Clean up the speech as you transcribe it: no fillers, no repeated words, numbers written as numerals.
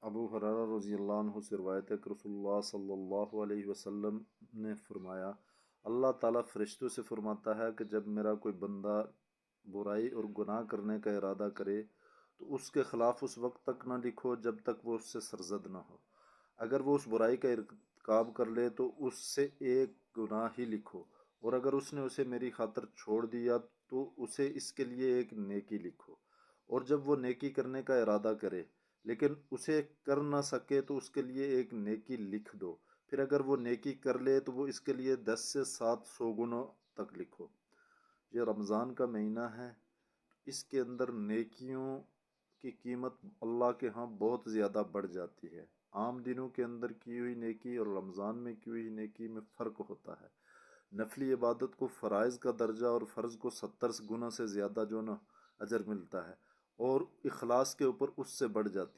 अबू हुरैरा रज़ियल्लाहु अन्हु से रिवायत है कि रसूलुल्लाह सल्लल्लाहु अलैहि वसल्लम ने फरमाया, अल्लाह ताला फरिश्तों से फरमाता है कि जब मेरा कोई बंदा बुराई और गुनाह करने का इरादा करे तो उसके ख़िलाफ़ उस वक्त तक ना लिखो जब तक वो उससे सरजद ना हो। अगर वो उस बुराई का इर्तिकाब कर ले तो उससे एक गुनाह ही लिखो, और अगर उसने उसे मेरी खातिर छोड़ दिया तो उसे इसके लिए एक नेकी लिखो। और जब वो नेकी करने का इरादा करे लेकिन उसे कर ना सके तो उसके लिए एक नेकी लिख दो। फिर अगर वो नेकी कर ले तो वो इसके लिए 10 से 700 गुनों तक लिखो। ये रमज़ान का महीना है, इसके अंदर नेकियों की कीमत अल्लाह के यहाँ बहुत ज़्यादा बढ़ जाती है। आम दिनों के अंदर की हुई नेकी और रमज़ान में की हुई नेकी में फ़र्क होता है। नफली इबादत को फ़राइज़ का दर्जा और फ़र्ज़ को 70 गुना से ज़्यादा जो ना अजर मिलता है, और इखलास के ऊपर उससे बढ़ जाती है।